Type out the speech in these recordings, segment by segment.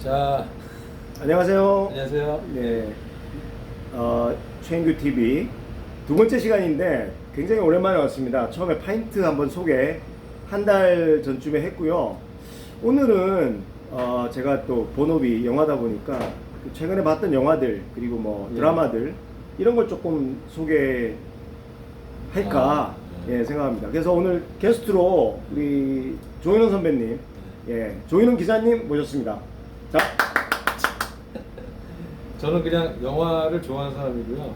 자, 안녕하세요. 안녕하세요. 네, 최인규 TV 두 번째 시간인데 굉장히 오랜만에 왔습니다. 처음에 파인트 한번 소개 한 달 전쯤에 했고요. 오늘은 제가 또 본업이 영화다 보니까 그 최근에 봤던 영화들 그리고 뭐 드라마들 이런 걸 조금 소개할까 생각합니다. 그래서 오늘 게스트로 우리 조인원 선배님, 조인원 기자님 모셨습니다. 자. 저는 그냥 영화를 좋아하는 사람이고요.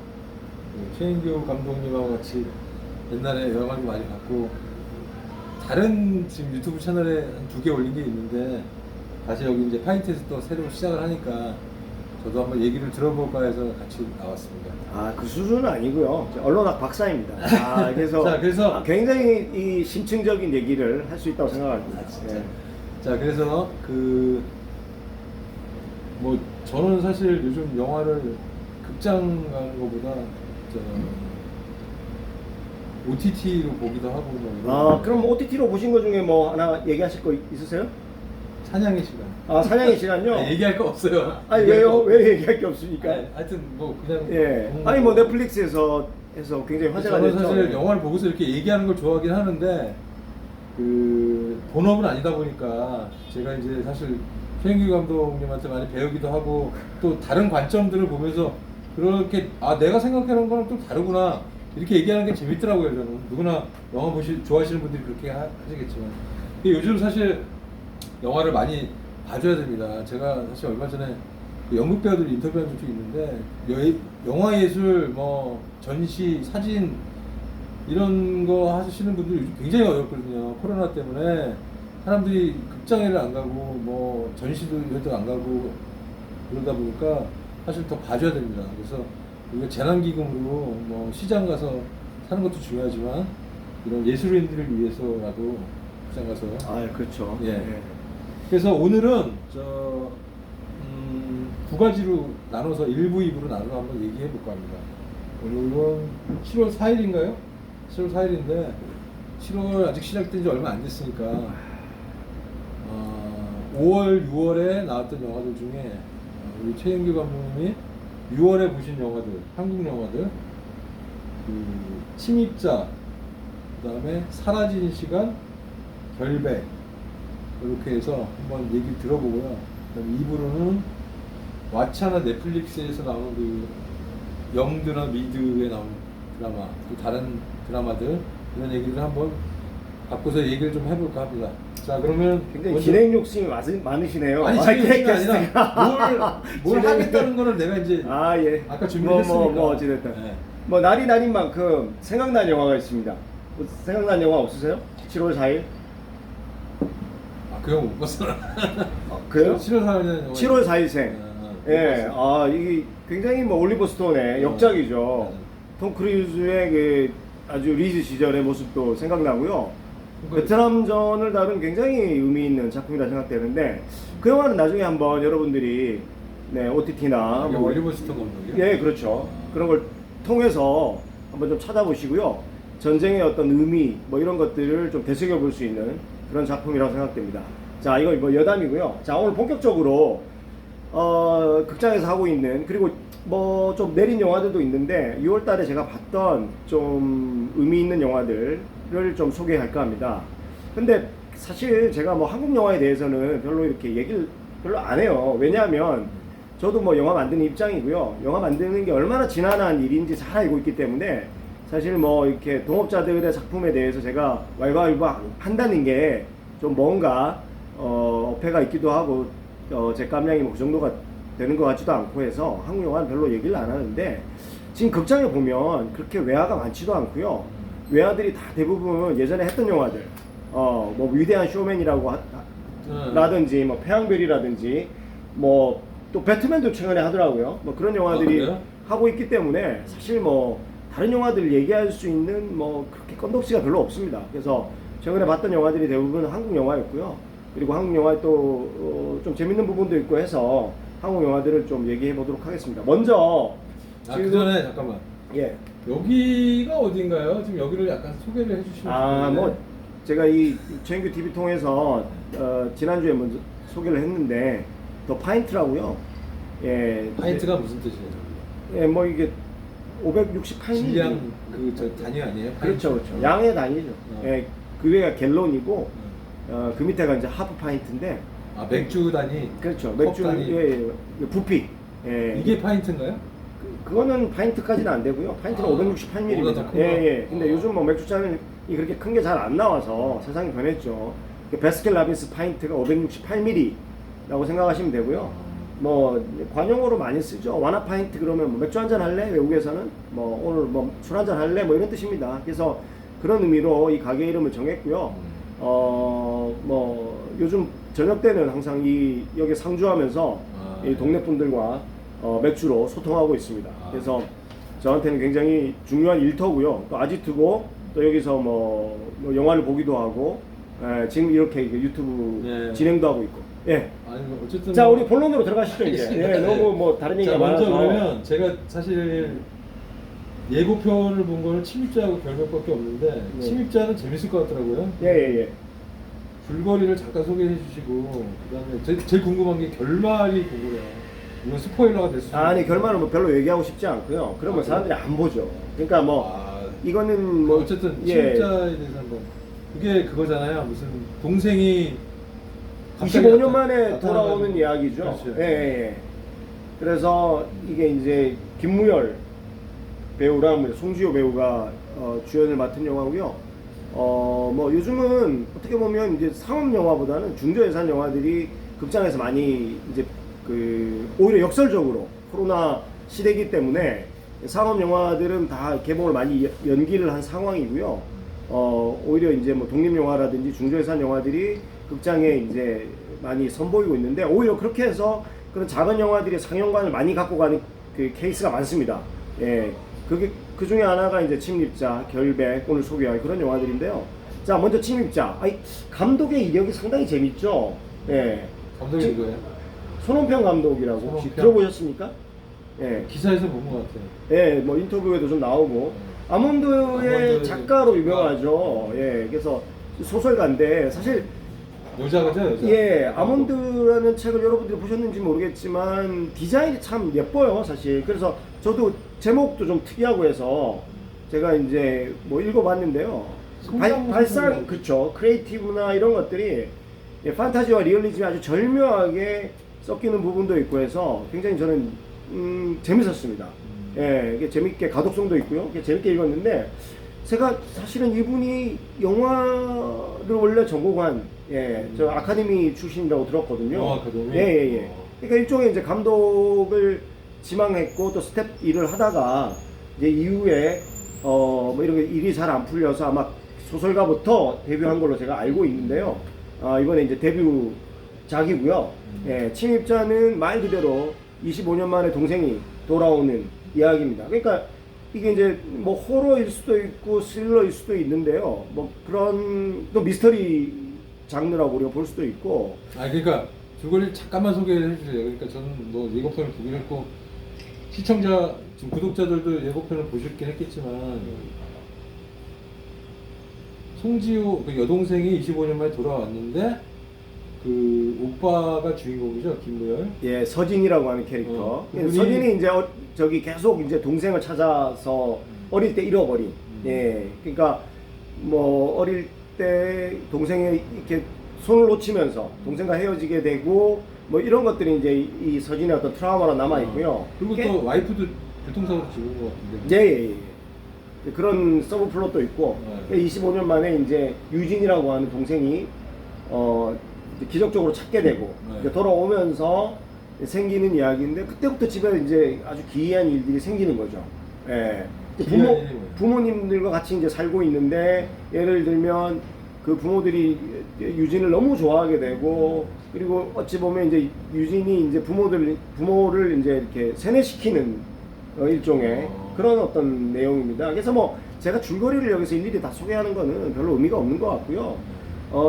최인규 감독님하고 같이 옛날에 영화를 많이 봤고, 다른 지금 유튜브 채널에 한 2개 올린 게 있는데, 다시 여기 이제 파인트에서 또 새로 시작을 하니까 저도 한번 얘기를 들어볼까 해서 같이 나왔습니다. 그 수준은 아니고요. 언론학 박사입니다. 그래서, 자, 그래서 굉장히 이 심층적인 얘기를 할 수 있다고 생각합니다. 자, 그래서 뭐 저는 사실 요즘 영화를 극장 가는 것보다 OTT로 보기도 하고 뭐 그럼 OTT로 보신 것 중에 뭐 하나 얘기하실 거 있으세요? 사냥의 시간. 사냥의 시간요? 얘기할 거 없어요. 왜요? 왜 얘기할 게 없습니까? 하여튼 뭐 그냥 뭐 넷플릭스에서 해서 굉장히 화제가 저는 됐죠. 사실 영화를 보고서 이렇게 얘기하는 걸 좋아하긴 하는데 그 본업은 아니다 보니까 제가 이제 사실 최인규 감독님한테 많이 배우기도 하고 또 다른 관점들을 보면서 그렇게 내가 생각하는 거랑 좀 다르구나 이렇게 얘기하는 게 재밌더라고요. 저는 누구나 영화 좋아하시는 분들이 그렇게 하시겠지만 요즘 사실 영화를 많이 봐줘야 됩니다. 제가 사실 얼마 전에 연극 배우들 인터뷰한 적도 있는데 영화 예술, 뭐 전시, 사진 이런 거 하시는 분들이 요즘 굉장히 어렵거든요. 코로나 때문에 사람들이 극장에를 안 가고 뭐 전시도 이런 데안 가고 그러다 보니까 사실 더 봐줘야 됩니다. 그래서 우리가 재난기금으로 뭐 시장 가서 사는 것도 중요하지만 이런 예술인들을 위해서라도 극장 가서 그렇죠. 그래서 오늘은 두 가지로 나눠서 1부, 2부로 나눠서 한번 얘기해 볼까 합니다. 오늘은 7월 4일인가요? 7월 4일인데 7월 아직 시작된 지 얼마 안 됐으니까 5월, 6월에 나왔던 영화들 중에 우리 최인규 감독님이 6월에 보신 영화들, 한국 영화들, 침입자, 그 다음에 사라진 시간, 결백 이렇게 해서 한번 얘기 들어보고요. 그다음 2부로는 왓챠나 넷플릭스에서 나오는 그 영드나 미드에 나오는 드라마, 또 다른 드라마들 이런 얘기를 한번 바꿔서 얘기를 좀 해볼까 합니다. 자, 그러면 굉장히 진행 욕심이 많으시네요. 아니 진행이 아니라 뭘 하겠다는 거를 내가 이제 아까 준비했으니까 어찌됐든 뭐 날이 날인 만큼 생각난 영화가 있습니다. 생각난 영화 없으세요? 7월 4일? 그 영화 못 봤어. 그래요? 7월 4일은 7월 4일생. 이게 굉장히 뭐 올리버 스톤의 역작이죠. 톰 크루즈의 그 아주 리즈 시절의 모습도 생각나고요. 베트남전을 다룬 굉장히 의미 있는 작품이라 생각되는데 그 영화는 나중에 한번 여러분들이 OTT나 올리버 스톤 감독이요? 그렇죠. 그런 걸 통해서 한번 좀 찾아보시고요. 전쟁의 어떤 의미 뭐 이런 것들을 좀 되새겨 볼 수 있는 그런 작품이라고 생각됩니다. 자, 이거 뭐 여담이고요. 자, 오늘 본격적으로 극장에서 하고 있는 그리고 뭐 좀 내린 영화들도 있는데 6월 달에 제가 봤던 좀 의미 있는 영화들을 좀 소개할까 합니다. 근데 사실 제가 뭐 한국 영화에 대해서는 별로 이렇게 얘기를 별로 안 해요. 왜냐하면 저도 뭐 영화 만드는 입장이고요. 영화 만드는 게 얼마나 지난한 일인지 잘 알고 있기 때문에 사실 뭐 이렇게 동업자들의 작품에 대해서 제가 왈가왈부 한다는 게 좀 뭔가 어폐가 있기도 하고 제 깜냥이 뭐 그 정도가 되는 것 같지도 않고 해서 한국 영화는 별로 얘기를 안 하는데 지금 극장에 보면 그렇게 외화가 많지도 않고요. 외화들이 다 대부분 예전에 했던 영화들 뭐 위대한 쇼맨이라고 라든지 뭐 태양별이라든지 뭐 또 배트맨도 최근에 하더라고요. 뭐 그런 영화들이 하고 있기 때문에 사실 뭐 다른 영화들을 얘기할 수 있는 뭐 그렇게 건덕지가 별로 없습니다. 그래서 최근에 봤던 영화들이 대부분 한국 영화였고요. 그리고 한국 영화에 또 좀 재밌는 부분도 있고 해서 한국 영화들을 좀 얘기해 보도록 하겠습니다. 먼저 그 전에 잠깐만. 여기가 어딘가요? 지금 여기를 약간 소개를 해주시면. 뭐 제가 이 최인규 TV 통해서 지난주에 먼저 소개를 했는데 더 파인트라고요. 예, 파인트가 무슨 뜻이에요? 예, 뭐 이게 568ml. 질량 그 단위 아니에요? 그렇죠, 그렇죠. 파인트? 양의 단위죠. 어. 예, 그 위가 갤론이고, 어. 그 밑에가 이제 하프 파인트인데, 아 맥주 단위. 그렇죠. 컵 맥주, 단위. 예, 예, 부피. 예. 이게 파인트인가요? 그거는 파인트까지는 안 되고요. 파인트는 아, 568ml입니다. 그거보다 더 예, 큰가? 예. 근데 어. 요즘 뭐 맥주잔이 그렇게 큰 게 잘 안 나와서 세상이 변했죠. 베스킨라빈스 파인트가 568ml라고 생각하시면 되고요. 뭐 관용어로 많이 쓰죠. 와나 파인트 그러면 뭐 맥주 한잔 할래? 외국에서는 뭐 오늘 뭐 술 한잔 할래? 뭐 이런 뜻입니다. 그래서 그런 의미로 이 가게 이름을 정했고요. 뭐 요즘 저녁 때는 항상 이 여기 상주하면서 아, 이 동네 분들과 맥주로 소통하고 있습니다. 아. 그래서 저한테는 굉장히 중요한 일터고요. 또 아지트고 또 여기서 뭐 영화를 보기도 하고 지금 이렇게 유튜브 네. 진행도 하고 있고. 예. 아니 뭐 어쨌든 자, 뭐- 우리 본론으로 들어가시죠 이제. 예, 알겠습니다. 너무 뭐 다른 얘기가 자, 먼저 많아서. 그러면 제가 사실 예고편을 본 거는 침입자하고 별것밖에 없는데 네. 침입자는 재밌을 것 같더라고요. 예. 줄거리를 잠깐 소개해 주시고 그다음에 제일 궁금한 게 결말이 궁금해요. 이건 스포일러가 될 수 있어요. 아니 결말은 뭐 별로 얘기하고 싶지 않고요. 그러면 아, 사람들이 안 보죠. 그러니까 뭐 아, 이거는 뭐 어쨌든 예. 침입자에 대해서 한번 그게 그거잖아요. 무슨 동생이 25년 만에 나타나가지고- 돌아오는 이야기죠. 그렇죠. 예. 그래서 이게 이제 김무열 배우랑 뭐 송지효 배우가 주연을 맡은 영화고요. 뭐 요즘은 어떻게 보면 이제 상업 영화보다는 중저 예산 영화들이 극장에서 많이 이제 그 오히려 역설적으로 코로나 시대이기 때문에 상업 영화들은 다 개봉을 많이 연기를 한 상황이고요. 오히려 이제 뭐 독립 영화라든지 중저 예산 영화들이 극장에 이제 많이 선보이고 있는데 오히려 그렇게 해서 그런 작은 영화들이 상영관을 많이 갖고 가는 그 케이스가 많습니다. 예. 그게 그 중에 하나가 이제 침입자, 결백, 오늘 소개할 그런 영화들인데요. 자, 먼저 침입자. 감독의 이력이 상당히 재밌죠. 예. 감독이 누구예요? 손원평 감독이라고 혹시 손원평? 들어보셨습니까? 예. 기사에서 본 것 같아요. 예, 뭐 인터뷰에도 좀 나오고 아몬드의 아몬드 작가로 유명하죠. 예. 그래서 소설가인데 사실 여자가죠, 여자. 예, 아몬드라는 책을 여러분들이 보셨는지 모르겠지만 디자인이 참 예뻐요, 사실. 그래서 저도 제목도 좀 특이하고 해서 제가 이제 뭐 읽어봤는데요. 발상, 그쵸. 크리에이티브나 이런 것들이 예, 판타지와 리얼리즘이 아주 절묘하게 섞이는 부분도 있고 해서 굉장히 저는 재밌었습니다. 예, 이게 재밌게 가독성도 있고요. 이게 재밌게 읽었는데 제가 사실은 이분이 영화를 원래 전공한 저 아카데미 출신이라고 들었거든요. 영화 아카데미? 예. 그러니까 일종의 이제 감독을 지망했고 또 스텝 일을 하다가 이제 이후에 뭐 이런 게 일이 잘 안 풀려서 아마 소설가부터 데뷔한 걸로 제가 알고 있는데요. 이번에 이제 데뷔작이고요. 예, 침입자는 말 그대로 25년 만에 동생이 돌아오는 이야기입니다. 그러니까 이게 이제 뭐 호러일 수도 있고 스릴러일 수도 있는데요. 뭐 그런 또 미스터리 장르라고 우리가 볼 수도 있고. 그러니까 줄거리를 잠깐만 소개를 해주세요. 그러니까 저는 뭐 예고편을 보긴 했고 시청자 지금 구독자들도 예고편을 보셨긴 했겠지만 송지효 그 여동생이 25년 만에 돌아왔는데 그 오빠가 주인공이죠, 김무열. 예, 서진이라고 하는 캐릭터. 그분이- 서진이 이제 저기 계속 이제 동생을 찾아서 어릴 때 잃어버린. 예, 그러니까 뭐 어릴 때 동생이 이렇게 손을 놓치면서 동생과 헤어지게 되고 뭐 이런 것들이 이제 이 서진의 어떤 트라우마로 남아 있고요. 그리고 꽤- 또 와이프도 교통사고 죽은 것 같은데. 예. 그런 서브 플롯도 있고 네. 25년 만에 이제 유진이라고 하는 동생이 이제 기적적으로 찾게 되고 네. 이제 돌아오면서 생기는 이야기인데 그때부터 집에 이제 아주 기이한 일들이 생기는 거죠. 예. 기이한 일이 뭐예요? 부모님들과 같이 이제 살고 있는데 예를 들면 그 부모들이 유진을 너무 좋아하게 되고 그리고 어찌 보면 이제 유진이 이제 부모를 이제 이렇게 세뇌시키는 일종의 그런 어떤 내용입니다. 그래서 뭐 제가 줄거리를 여기서 일일이 다 소개하는 거는 별로 의미가 없는 것 같고요.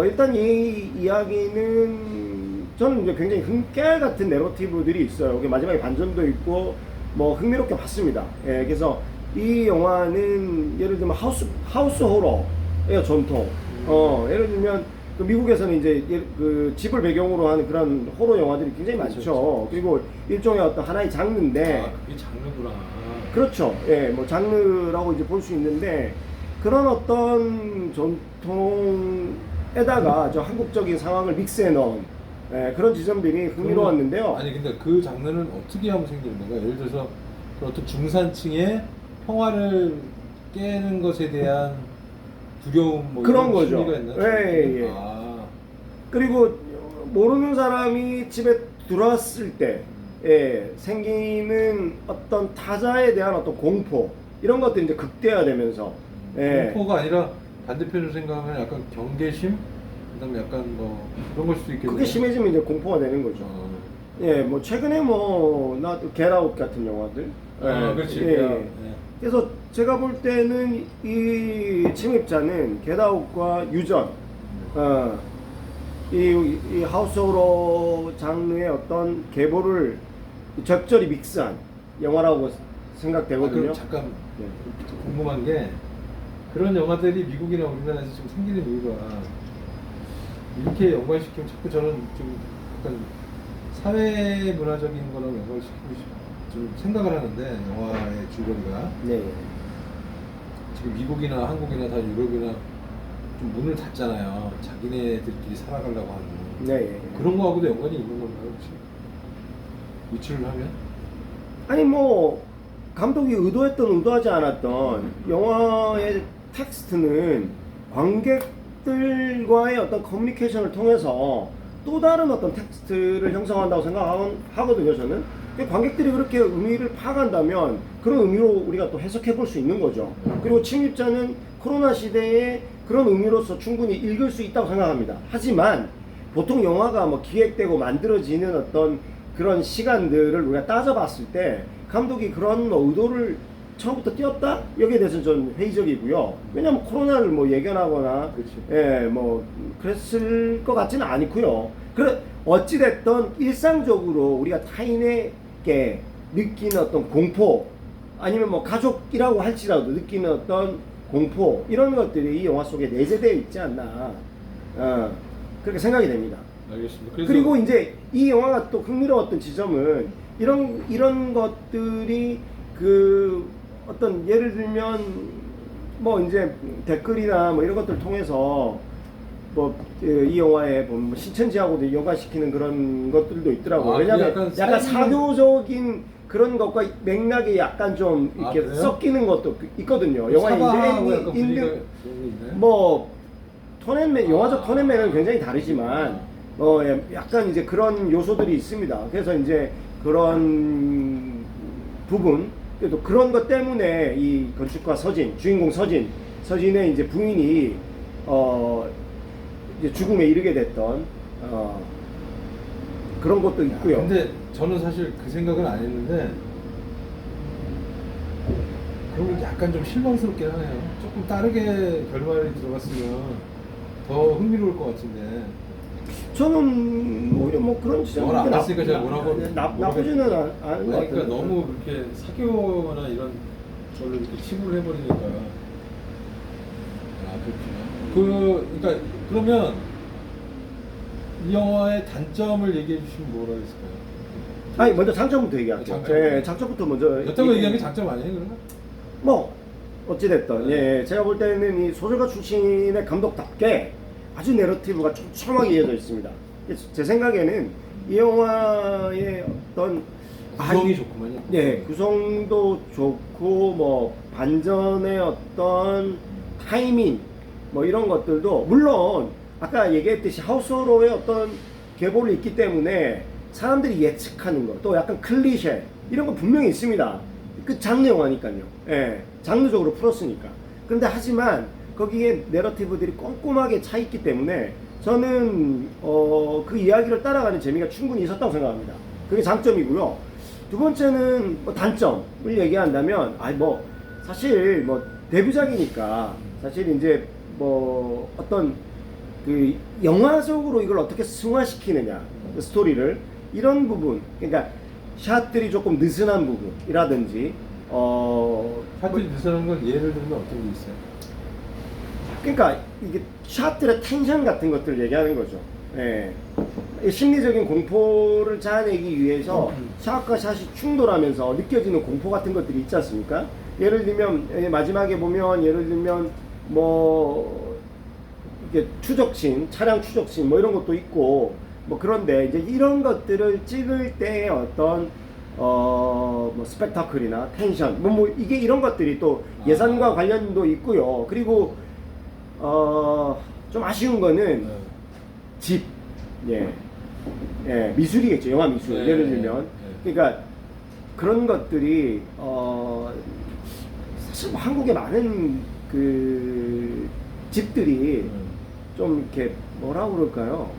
일단 이 이야기는 저는 이제 굉장히 흥깨 같은 내러티브들이 있어요. 여기 마지막에 반전도 있고 뭐 흥미롭게 봤습니다. 예, 그래서 이 영화는 예를 들면 하우스 호러예요, 전통. 예를 들면 그 미국에서는 이제 그 집을 배경으로 하는 그런 호러 영화들이 굉장히 많죠. 그렇죠. 그리고 일종의 어떤 하나의 장르인데, 아, 그게 장르구나. 그렇죠. 예, 뭐 장르라고 이제 볼 수 있는데 그런 어떤 전통에다가 저 한국적인 상황을 믹스해 넣은 그런 지점들이 흥미로웠는데요. 아니 근데 그 장르는 어떻게 하면 생기는 건가? 예를 들어서 그 어떤 중산층의 평화를 깨는 것에 대한 두려움 뭐 그런 이런 거죠. 심리가 있나? 예, 예. 아, 그리고 모르는 사람이 집에 들어왔을 때 생기는 어떤 타자에 대한 어떤 공포 이런 것들이 이제 극대화되면서 공포가 아니라 반대편으로 생각하면 약간 경계심, 그다음에 약간 뭐 그런 걸 수도 있겠네요. 그게 심해지면 이제 공포가 되는 거죠. 예, 뭐 최근에 뭐나 겟아웃 같은 영화들. 그렇지. 예. 그래서 제가 볼 때는 이 침입자는 겟아웃과 유전, 이 하우스 호러 장르의 어떤 계보를 적절히 믹스한 영화라고 생각되거든요. 그럼 잠깐 네. 궁금한 게 그런 영화들이 미국이나 우리나라에서 지금 생기는 이유가 이렇게 연관시키면 자꾸 저는 좀 약간 사회 문화적인 거랑 연관시키고 좀 생각을 하는데 영화의 줄거리가 네. 지금 미국이나 한국이나 다 유럽이나 좀 문을 닫잖아요. 자기네들끼리 살아가려고 하는 네. 그런 거하고도 연관이 있는 건가요 혹시? 유출을 하면? 아니 뭐 감독이 의도했던 의도하지 않았던 영화의 텍스트는 관객들과의 어떤 커뮤니케이션을 통해서 또 다른 어떤 텍스트를 형성한다고 생각하거든요. 저는 관객들이 그렇게 의미를 파악한다면 그런 의미로 우리가 또 해석해 볼 수 있는 거죠. 그리고 침입자는 코로나 시대에 그런 의미로서 충분히 읽을 수 있다고 생각합니다. 하지만 보통 영화가 뭐 기획되고 만들어지는 어떤 그런 시간들을 우리가 따져봤을 때 감독이 그런 뭐 의도를 처음부터 띄었다? 여기에 대해서는 좀 회의적이고요. 왜냐하면 코로나를 뭐 예견하거나 뭐 그랬을 것 같지는 않고요. 그래 어찌됐든 일상적으로 우리가 타인에게 느끼는 어떤 공포 아니면 뭐 가족이라고 할지라도 느끼는 어떤 공포 이런 것들이 이 영화 속에 내재되어 있지 않나 그렇게 생각이 됩니다. 알겠습니다. 그리고 이제 이 영화가 또 흥미로웠던 지점은 이런 것들이 그 어떤 예를 들면 뭐 이제 댓글이나 뭐 이런 것들 통해서 뭐 이 영화에 보면 신천지하고도 연관시키는 그런 것들도 있더라고요. 왜냐하면 약간 사교적인 그런 것과 맥락이 약간 좀 이렇게 섞이는 것도 있거든요. 영화의 이제 엔딩 뭐 톤앤맨 영화적 톤앤맨은 굉장히 다르지만 약간 이제 그런 요소들이 있습니다. 그래서 이제 그런 부분 또 그런 것 때문에 이 건축가 주인공 서진의 이제 부인이 이제 죽음에 이르게 됐던 그런 것도 있고요. 근데 저는 사실 그 생각은 안 했는데 그러면 약간 좀 실망스럽긴 하네요. 조금 다르게 결말이 들어갔으면 더 흥미로울 것 같은데. 저는 오히려 뭐 그런 지점이 안 봤으니까 제가 뭐라고 나쁘지는 않은 것 같아요. 그러니까 너무 그렇게 사교나 이런 걸로 이렇게 치부를 해버리니까. 그렇구나. 그러니까 그러면 이 영화의 단점을 얘기해 주시면 뭐라 했을까요? 아니 먼저 장점부터 얘기할게요. 장점부터 먼저. 여태껏 얘기한 게 장점 아니에요, 그러면? 뭐 어찌됐든 제가 볼 때는 이 소설가 출신의 감독답게 아주 내러티브가 촘촘하게 이어져 있습니다. 제 생각에는 이 영화의 어떤 구성이 좋구만요. 구성도 좋고 뭐 반전의 어떤 타이밍 뭐 이런 것들도 물론 아까 얘기했듯이 하우스호러의 어떤 계보를 있기 때문에 사람들이 예측하는 것 또 약간 클리셰 이런 거 분명히 있습니다. 그 장르 영화니까요. 장르적으로 풀었으니까. 근데 하지만 거기에 내러티브들이 꼼꼼하게 차 있기 때문에 저는 그 이야기를 따라가는 재미가 충분히 있었다고 생각합니다. 그게 장점이고요. 두 번째는 뭐 단점을 얘기한다면 뭐 사실 뭐 데뷔작이니까 사실 이제 뭐 어떤 그 영화적으로 이걸 어떻게 승화시키느냐 그 스토리를 이런 부분 그러니까 샷들이 조금 느슨한 부분이라든지 샷들이 느슨한 건 예를 들면 어떤 게 있어요? 그러니까 이게 샷들의 텐션 같은 것들을 얘기하는 거죠. 예. 이 심리적인 공포를 자아내기 위해서 샷과 샷이 충돌하면서 느껴지는 공포 같은 것들이 있지 않습니까? 예를 들면 마지막에 보면 예를 들면 뭐 이게 추적신, 차량 추적신 뭐 이런 것도 있고 뭐 그런데 이제 이런 것들을 찍을 때의 어떤 뭐 스펙타클이나 텐션 뭐 이게 이런 것들이 또 예산과 관련도 있고요. 그리고 좀 아쉬운 거는 네. 집, 미술이겠죠. 영화 미술. 네, 예를 들면 그러니까 그런 것들이 사실 뭐 한국에 많은 그 집들이 좀 이렇게 뭐라고 그럴까요?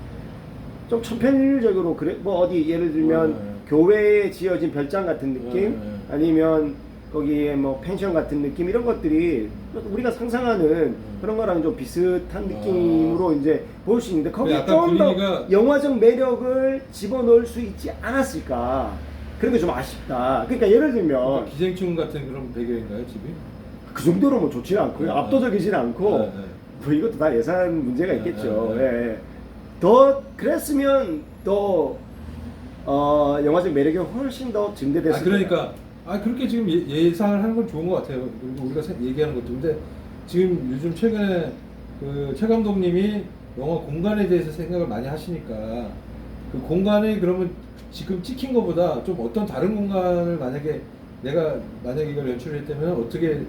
좀 천편일률적으로 그래 뭐 어디 예를 들면 교회에 지어진 별장 같은 느낌 아니면 거기에 뭐 펜션 같은 느낌 이런 것들이 우리가 상상하는 그런 거랑 좀 비슷한 느낌으로 이제 볼 수 있는데 거기에 약간 좀 더 분위기가- 영화적 매력을 집어넣을 수 있지 않았을까 그런 게 좀 아쉽다. 그러니까 예를 들면 기생충 같은 그런 배경인가요, 집이? 그 정도로 뭐 좋지는 않고요. 압도적이진 않고 네, 네. 뭐 이것도 다 예산 문제가 있겠죠. 네, 네. 예. 더 그랬으면 더 영화적 매력이 훨씬 더 증대됐을 그러니까 그렇게 지금 예상을 하는 건 좋은 것 같아요. 그리고 우리가 얘기하는 것도 근데 지금 요즘 최근에 그 최 감독님이 영화 공간에 대해서 생각을 많이 하시니까 그 공간이 그러면 지금 찍힌 것보다 좀 어떤 다른 공간을 내가 만약에 이걸 연출했다면 어떻게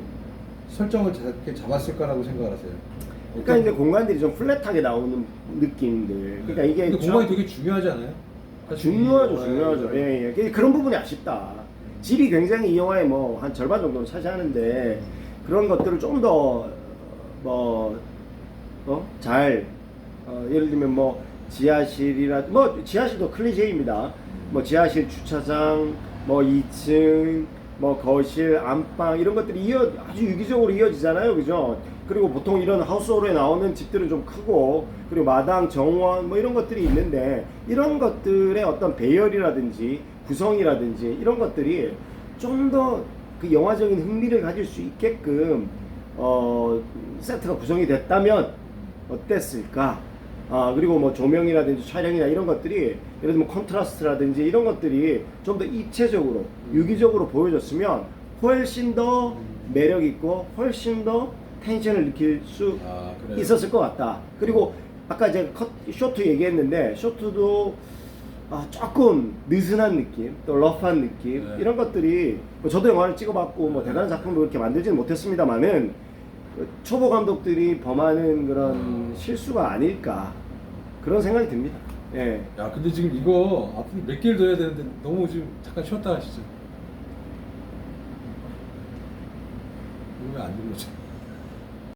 설정을 잡았을까라고 생각을 하세요? 그러니까 이제 공간들이 좀 플랫하게 나오는 느낌들. 그러니까 이게 근데 공간이 되게 중요하지 않아요? 중요하죠, 이 중요하죠. 영화에. 예. 그런 부분이 아쉽다. 집이 굉장히 이 영화의 뭐 한 절반 정도는 차지하는데 그런 것들을 좀 더 예를 들면 뭐 지하실이라 뭐 지하실도 클리셰입니다. 뭐 지하실 주차장, 뭐 2층, 뭐 거실, 안방 이런 것들이 아주 유기적으로 이어지잖아요, 그죠? 그리고 보통 이런 하우스홀에 나오는 집들은 좀 크고 그리고 마당, 정원 뭐 이런 것들이 있는데 이런 것들의 어떤 배열이라든지 구성이라든지 이런 것들이 좀 더 그 영화적인 흥미를 가질 수 있게끔 세트가 구성이 됐다면 어땠을까? 그리고 뭐 조명이라든지 촬영이나 이런 것들이 예를 들면 컨트라스트라든지 이런 것들이 좀 더 입체적으로 유기적으로 보여졌으면 훨씬 더 매력 있고 훨씬 더 텐션을 느낄 수 그래요? 있었을 것 같다. 그리고 아까 제가 쇼트 얘기했는데 쇼트도 조금 느슨한 느낌, 또 러프한 느낌 네. 이런 것들이 뭐 저도 영화를 찍어봤고 뭐 대단한 작품도 그렇게 만들지는 못했습니다만은 초보 감독들이 범하는 그런 실수가 아닐까 그런 생각이 듭니다. 예. 야, 근데 지금 이거 앞으로 몇 개를 더 해야 되는데 너무 지금 잠깐 쉬었다 하시죠. 이거 왜 안 들려져?